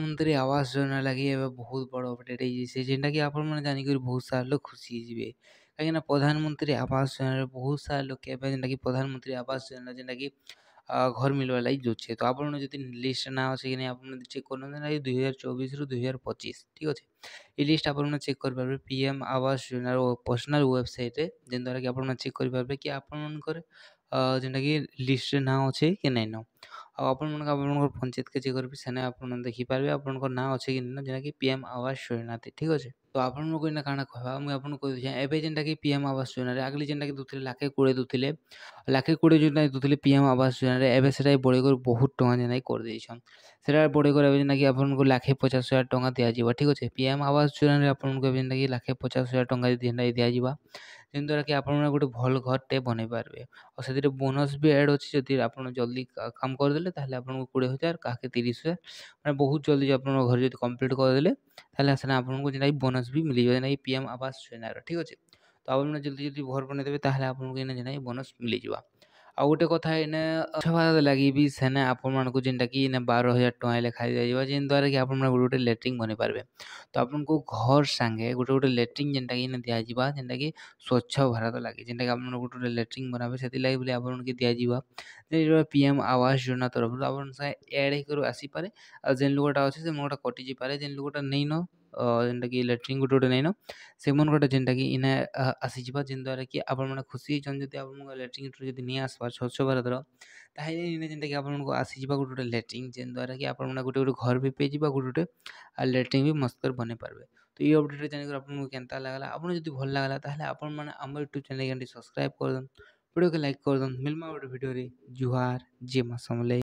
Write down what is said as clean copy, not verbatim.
ପ୍ରଧାନମନ୍ତ୍ରୀ ଆବାସ ଯୋଜନା ଲାଗି ଏବେ ବହୁତ ବଡ଼ ଅପଡେଟ୍ ହେଇଯାଇଛି ଯେନ୍ଟାକି ଆପଣମାନେ ଜାଣିକରି ବହୁତ ସାରା ଲୋକ ଖୁସି ହେଇଯିବେ କାହିଁକିନା ପ୍ରଧାନମନ୍ତ୍ରୀ ଆବାସ ଯୋଜନାରେ ବହୁତ ସାରା ଲୋକ ଏବେ ଯେନ୍ଟାକି ପ୍ରଧାନମନ୍ତ୍ରୀ ଆବାସ ଯୋଜନା ଯେନ୍ଟାକି ଘର ମିଳିବା ଲାଗି ଯାଉଛେ ତ ଆପଣ ଯଦି ଲିଷ୍ଟ ନା ଅଛି କି ନାହିଁ ଆପଣ ଚେକ୍ କରୁନାହାନ୍ତି ନା 2024ରୁ 2025 ଠିକ୍ ଅଛି এই লিষ্ট আপনারা চেକ୍ କରିପାରିବେ ପିଏମ୍ ଆବାସ ଯୋଜନାର ପର୍ସନାଲ ୱେବସାଇଟ୍ରେ ଯେନ୍ଦ୍ୱାରା କି ଆପଣମାନେ ଚେକ୍ କରିପାରିବେ କି ଆପଣମାନଙ୍କର ଯେନ୍ଟାକି ଲିଷ୍ଟରେ ନାଁ ଅଛେ କି ନାଇଁନ ଆଉ ଆପଣଙ୍କର ପଞ୍ଚାୟତକେ ଚେକ୍ କରିବେ ସେନେ ଆପଣମାନେ ଦେଖିପାରିବେ ଆପଣଙ୍କର ନାଁ ଅଛେ କି ନାଇଁନ ଯେନ୍ଟାକି ପିଏମ୍ ଆବାସ ଯୋଜନାতে ଠିକ୍ ଅଛି ତ ଆପଣଙ୍କୁ ଏଇନା କାଣା କହିବା ମୁଇଁ ଆପଣଙ୍କୁ କହିଦେଉଛେ ଏବେ ଯେନ୍ଟାକି ପିଏମ୍ ଆବାସ ଯୋଜନାରେ ଆଗଲି ଯେନ୍ଟାକି ଦଉଥିଲେ 1,20,000 ଦଉଥିଲେ 1,20,000 ଯେନ୍ଟାକି ଦଉଥିଲେ ପିଏମ୍ ଆବାସ ଯୋଜନାରେ ଏବେ ସେଟା ବଢ଼େଇକରି ବହୁତ ଟଙ୍କା ଯେନ୍ଟାକି କରିଦେଇଛନ୍ ସେଟା ବଢ଼େଇକରି ଏବେ ଯେନ୍ଟାକି ଆପଣଙ୍କୁ 1,50,000 ଟଙ୍କା ଦିଆଯିବ ଠିକ୍ ଅଛି ପିଏମ୍ ଆବାସ ଯୋଜନାରେ ଆପଣଙ୍କୁ ଏବେ ଯେନ୍ଟାକି 1,50,000 ଟଙ୍କା ଯେନ୍ଟାକି ଦିଆଯିବା ଯେନ୍ଦ୍ୱାରା କି ଆପଣମାନେ ଗୋଟେ ଭଲ ଘରଟେ ବନେଇ ପାରବେ ଆଉ ସେଥିରେ ବୋନସ୍ ବି ଆଡ଼୍ ଅଛି ଯଦି ଆପଣ ଜଲ୍ଦି କାମ କରିଦେଲେ ତାହେଲେ ଆପଣଙ୍କୁ 20,000 କାହାକେ 30,000 ମାନେ ବହୁତ ଜଲ୍ଦି ଆପଣଙ୍କ ଘର ଯଦି କମ୍ପ୍ଲିଟ୍ କରିଦେଲେ ତାହେଲେ ସେଟା ଆପଣଙ୍କୁ ଯେନ୍ଟାକି ବୋନସ୍ ବି ମିଳିଯିବ ଯେନ୍ଟାକି ପିଏମ୍ ଆବାସ ଯୋଜନାର ଠିକ୍ ଅଛି ତ ଆପଣମାନେ ଜଲ୍ଦି ଘର ବନେଇଦେବେ ତାହେଲେ ଆପଣଙ୍କୁ ଏଇନା ଯେନ୍ଟାକି ବୋନସ୍ ମିଳିଯିବା ଆଉ ଗୋଟେ କଥା ଏଇନେ ସ୍ୱଚ୍ଛ ଭାରତ ଲାଗି ବି ସେନେ ଆପଣମାନଙ୍କୁ ଯେନ୍ଟାକି ଏଇନେ 12,000 ଟଙ୍କା ଲେଖା ଦିଆଯିବ ଯେନ୍ଦ୍ୱାରା କି ଆପଣମାନେ ଗୋଟେ ଲାଟ୍ରିନ୍ ବନେଇ ପାରବେ ତ ଆପଣଙ୍କୁ ଘର ସାଙ୍ଗେ ଗୋଟେ ଲାଟ୍ରିନ୍ ଯେନ୍ଟାକି ଏଇନେ ଦିଆଯିବା ଯେନ୍ଟାକି ସ୍ୱଚ୍ଛ ଭାରତ ଲାଗି ଯେନ୍ଟାକି ଆପଣ ଗୋଟେ ଲାଟ୍ରିନ୍ ବନାବେ ସେଥିଲାଗି ବୋଲି ଆପଣଙ୍କୁ ଦିଆଯିବା ଯେ ପିଏମ୍ ଆବାସ ଯୋଜନା ତରଫରୁ ଆପଣଙ୍କ ସାଙ୍ଗେ ଆଡ଼୍ ହେଇକରି ଆସିପାରେ ଆଉ ଯେନ୍ ଲୋକଟା ଅଛି ସେ ଲୋକଟା କଟିଯାଇପାରେ ଯେନ୍ ଲୋକଟା ନେଇନ ଯେନ୍ଟାକି ଲାଟ୍ରିନ୍ ଗୋଟେ ନେଇନ ସେମାନଙ୍କଟା ଯେନ୍ଟାକି ଇନେ ଆସିଯିବା ଯେନ୍ଦ୍ୱାରା କି ଆପଣମାନେ ଖୁସି ହେଇଛନ୍ ଯଦି ଆପଣଙ୍କ ଲାଟ୍ରିନ୍ରୁ ଯଦି ନେଇ ଆସବାର୍ ସ୍ୱଚ୍ଛ ଭାରତର ତାହେଲେ ଇନେ ଯେନ୍ଟାକି ଆପଣଙ୍କୁ ଆସିଯିବା ଗୋଟେ ଲାଟ୍ରିନ୍ ଯେନ୍ଦ୍ୱାରା କି ଆପଣମାନେ ଗୋଟେ ଘର ବି ପାଇଯିବା ଗୋଟେ ଲାଟ୍ରିନ୍ ବି ମସ୍ତ କରି ବନେଇ ପାରବେ ତ এই ଅପଡେଟ୍ରେ ଜାଣିକରି ଆପଣଙ୍କୁ କେନ୍ତା ଲାଗଲା ଆପଣ ଯଦି ଭଲ ଲାଗଲା ତାହେଲେ ଆପଣମାନେ ଆମର ୟୁଟ୍ୟୁବ୍ ଚ୍ୟାନେଲ୍ ସବସ୍କ୍ରାଇବ୍ କରିଦିଅନ୍ ଭିଡ଼ିଓকে ଲାଇକ୍ କରିଦିଅନ୍ ମିଲ୍ମା ଗୋଟେ ଭିଡ଼ିଓରେ ଜୁହାର ଜୟ ମା ସମଲେଇ।